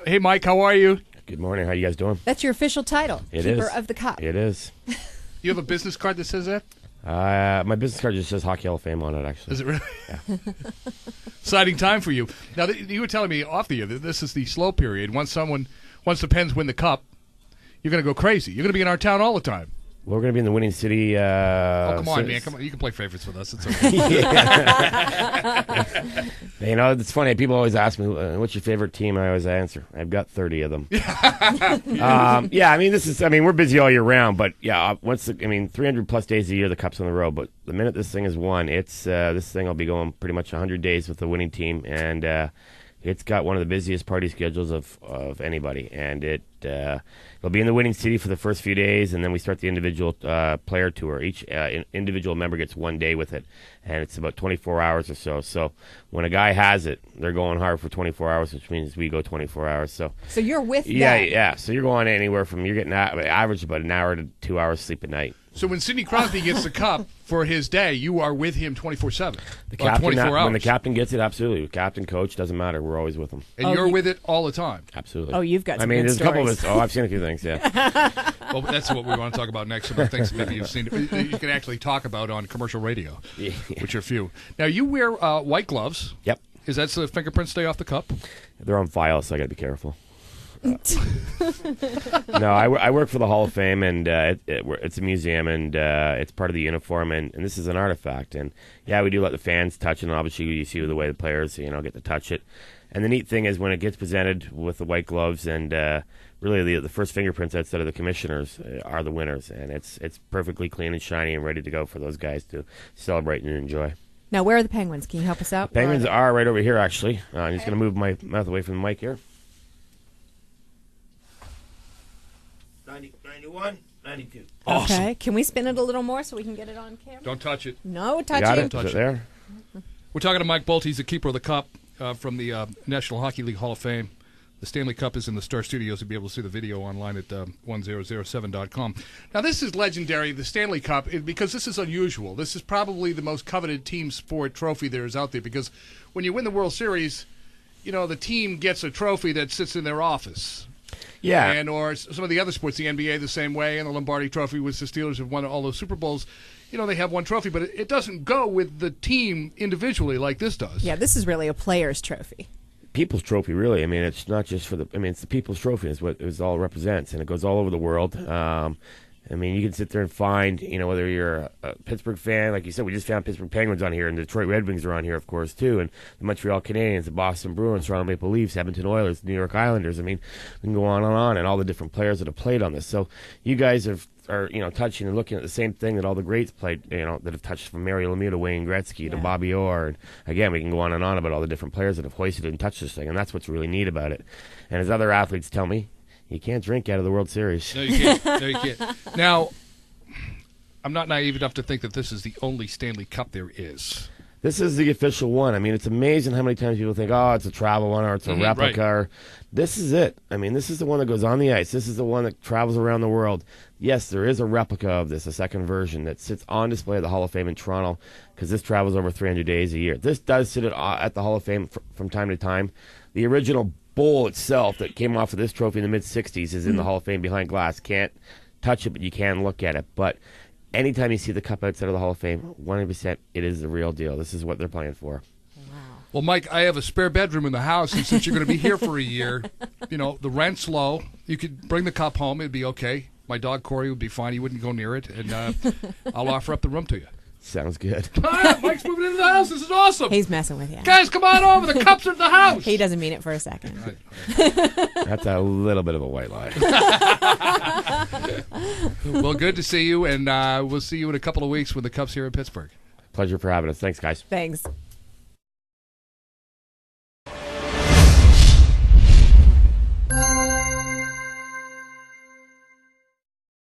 Hey, Mike, how are you? Good morning. How you guys doing? That's your official title, It Keeper is. of the Cup. It is. You have a business card that says that? My business card just says Hockey Hall of Fame on it, actually. Is it really? Yeah. Exciting time for you. Now, you were telling me off the air that this is the slow period. Once the Pens win the Cup, you're going to go crazy. You're going to be in our town all the time. We're going to be in the winning city. Come on, man. Come on. You can play favorites with us. It's okay. You know, it's funny. People always ask me, what's your favorite team? And I always answer, I've got 30 of them. Yeah, I mean, we're busy all year round, but yeah, 300 plus days a year, the Cup's on the road. But the minute this thing is won, this thing will be going pretty much 100 days with the winning team. And it's got one of the busiest party schedules of anybody. And it'll be in the winning city for the first few days, and then we start the individual player tour. Each individual member gets 1 day with it, and it's about 24 hours or so. So when a guy has it, they're going hard for 24 hours, which means we go 24 hours. So you're with them. Yeah. So you're going anywhere from, you're getting average about an hour to 2 hours sleep at night. So when Sidney Crosby gets the Cup for his day, you are with him 24/7. The captain, 24 hours. when the captain gets it, absolutely. Captain, coach, doesn't matter. We're always with him. And you're with it all the time. Absolutely. Oh, you've got some there's good a couple of stories. us. Oh, I've seen a few things, yeah. Well, that's what we want to talk about next. Some of the things maybe you've seen. You can actually talk about on commercial radio, which are few. Now, you wear white gloves. Yep. Is that so the fingerprints stay off the cup? They're on file, so I got to be careful. No, I work for the Hall of Fame, and it's a museum, and it's part of the uniform, and this is an artifact. And yeah, we do let the fans touch it, and obviously you see the way the players, get to touch it. And the neat thing is when it gets presented with the white gloves, and really the first fingerprints outside of the commissioners are the winners, and it's perfectly clean and shiny and ready to go for those guys to celebrate and enjoy. Now, where are the Penguins? Can you help us out? Penguins are right over here, actually. I'm just going to move my mouth away from the mic here. 90, 91, 92. Awesome. Okay. Can we spin it a little more so we can get it on camera? Don't touch it. No You touching. got it? Touch Is it. it there? We're talking to Mike Bolt. He's the keeper of the Cup from the National Hockey League Hall of Fame. The Stanley Cup is in the Star Studios. You'll be able to see the video online at 1007.com. Now, this is legendary, the Stanley Cup, because this is unusual. This is probably the most coveted team sport trophy there is out there, because when you win the World Series, the team gets a trophy that sits in their office. Yeah. Or some of the other sports, the NBA the same way, and the Lombardi Trophy, which the Steelers have won all those Super Bowls. They have one trophy, but it doesn't go with the team individually like this does. Yeah, this is really a player's trophy. People's trophy, really. I mean, it's not just for it's the People's Trophy is what it all represents, and it goes all over the world. I mean, you can sit there and find, whether you're a Pittsburgh fan, like you said, we just found Pittsburgh Penguins on here, and the Detroit Red Wings are on here, of course, too, and the Montreal Canadiens, the Boston Bruins, Toronto Maple Leafs, Edmonton Oilers, the New York Islanders. I mean, we can go on and on, and all the different players that have played on this. So you guys are touching and looking at the same thing that all the greats played, that have touched, from Mario Lemieux to Wayne Gretzky to Bobby Orr. And again, we can go on and on about all the different players that have hoisted and touched this thing, and that's what's really neat about it. And as other athletes tell me, you can't drink out of the World Series. No, you can't. Now, I'm not naive enough to think that this is the only Stanley Cup there is. This is the official one. I mean, it's amazing how many times people think, oh, it's a travel one or it's a replica. Right. Or, this is it. I mean, this is the one that goes on the ice. This is the one that travels around the world. Yes, there is a replica of this, a second version, that sits on display at the Hall of Fame in Toronto, because this travels over 300 days a year. This does sit at the Hall of Fame from time to time. The original bowl itself that came off of this trophy in the mid-'60s is in the Hall of Fame behind glass. Can't touch it, but you can look at it. But anytime you see the cup outside of the Hall of Fame, 100% it is the real deal. This is what they're playing for. Well, Mike, I have a spare bedroom in the house, and since you're going to be here for a year, the rent's low. You could bring the cup home. It'd be okay. My dog, Corey, would be fine. He wouldn't go near it, and I'll offer up the room to you. Sounds good. Mike's moving into the house. This is awesome. He's messing with you. Guys, come on over. The cup's in the house. He doesn't mean it for a second. That's a little bit of a white lie. Well, good to see you, and we'll see you in a couple of weeks when the cup's here in Pittsburgh. Pleasure for having us. Thanks, guys. Thanks.